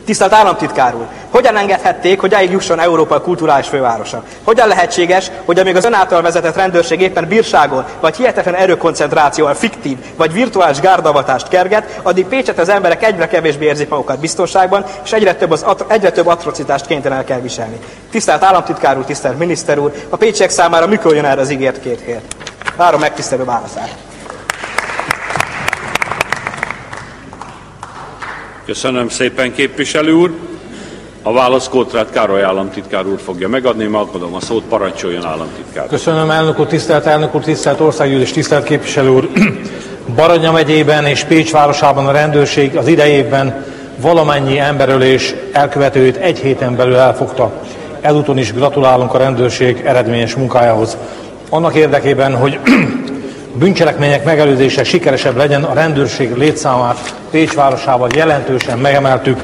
Tisztelt államtitkár úr, hogyan engedhették, hogy eljusson Európa kulturális fővárosa? Hogyan lehetséges, hogy amíg az ön által vezetett rendőrség éppen bírságol, vagy hihetetlen erőkoncentrációval fiktív, vagy virtuális gárdavatást kerget, addig Pécset az emberek egyre kevésbé érzik magukat biztonságban, és egyre több atrocitást kénytelen kell viselni. Tisztelt államtitkár úr, tisztelt miniszter úr, a pécsiek számára mikor jön erre az ígért 2 hét? Várom megtisztelő válaszát. Köszönöm szépen, képviselő úr. A válasz Kótrát Károly államtitkár úr fogja megadni, megadom a szót, parancsoljon államtitkár. Köszönöm, elnök úr, tisztelt országgyűlés, tisztelt képviselő úr. Baranya megyében és Pécs városában a rendőrség az idejében valamennyi emberölés elkövetőjét 1 héten belül elfogta. Ezúton is gratulálunk a rendőrség eredményes munkájához. Annak érdekében, hogy bűncselekmények megelőzése sikeresebb legyen, a rendőrség létszámát Pécs városában jelentősen megemeltük.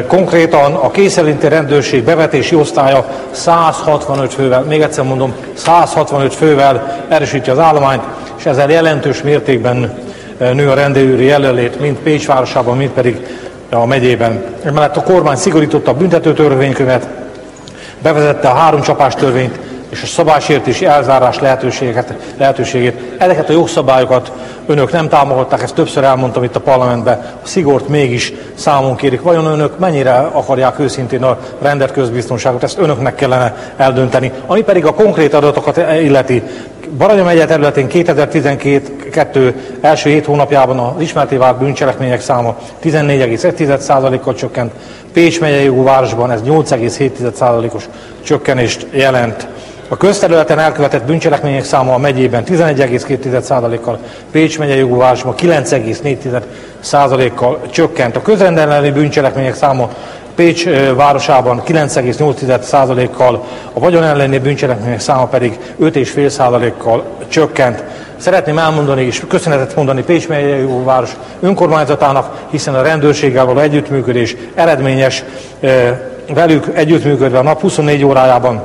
Konkrétan a kényszerinti rendőrség bevetési osztálya 165 fővel, még egyszer mondom, 165 fővel erősíti az állományt, és ezzel jelentős mértékben nő a rendőri jelenlét, mind Pécs városában, mind pedig a megyében. Emellett a kormány szigorította a büntetőtörvénykönyvet, bevezette a 3 csapás törvényt és a szabálysértési elzárás lehetőségét. Ezeket a jogszabályokat önök nem támogatták, ezt többször elmondtam itt a parlamentben, a szigort mégis számon kérik. Vajon önök mennyire akarják őszintén a rendet, közbiztonságot? Ezt önöknek kellene eldönteni. Ami pedig a konkrét adatokat illeti, Baranya megye területén 2012 első 7 hónapjában az ismerté vált bűncselekmények száma 14,1%-kal csökkent, Pécs megyei jogú városban ez 8,7%-os csökkenést jelent. A közterületen elkövetett bűncselekmények száma a megyében 11,2%-kal, Pécs megyei jogú városban 9,4%-kal csökkent. A közrendeleni bűncselekmények száma Pécs városában 9,8%-kal, a vagyon elleni bűncselekmények száma pedig 5,5%-kal csökkent. Szeretném elmondani és köszönetet mondani Pécs megyei jogú város önkormányzatának, hiszen a rendőrséggel való együttműködés eredményes, velük együttműködve a nap 24 órájában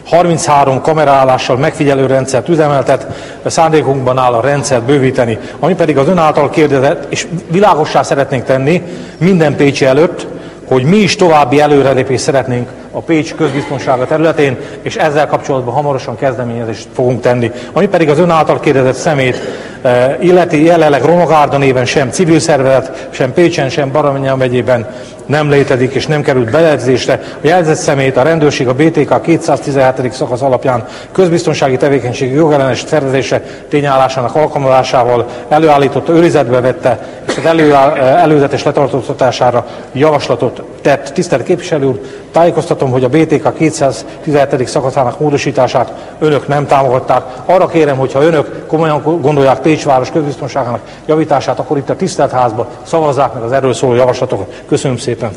33 kameraállással megfigyelő rendszert üzemeltet, szándékunkban áll a rendszert bővíteni. Ami pedig az ön által kérdezett, és világossá szeretnénk tenni minden pécsi előtt, hogy mi is további előrelépést szeretnénk a Pécs közbiztonsága területén, és ezzel kapcsolatban hamarosan kezdeményezést fogunk tenni. Ami pedig az ön által kérdezett szemét illeti, jelenleg Romagárda néven sem civil szervezet, sem Pécsen, sem Baranya megyében nem létezik és nem került bejegyzésre. A jelzett szemét a rendőrség a BTK 217. szakasz alapján közbiztonsági tevékenységi jogellenes szervezése tényállásának alkalmazásával előállította, őrizetbe vette, és az előzetes letartóztatására javaslatot tett. Tisztelt képviselő úr, tájékoztatom, hogy a BTK 217. szakaszának módosítását önök nem támogatták. Arra kérem, hogyha önök komolyan gondolják Pécs város közbiztonságának javítását, akkor itt a tisztelt házban szavazzák meg az erről szóló javaslatokat. Köszönöm szépen.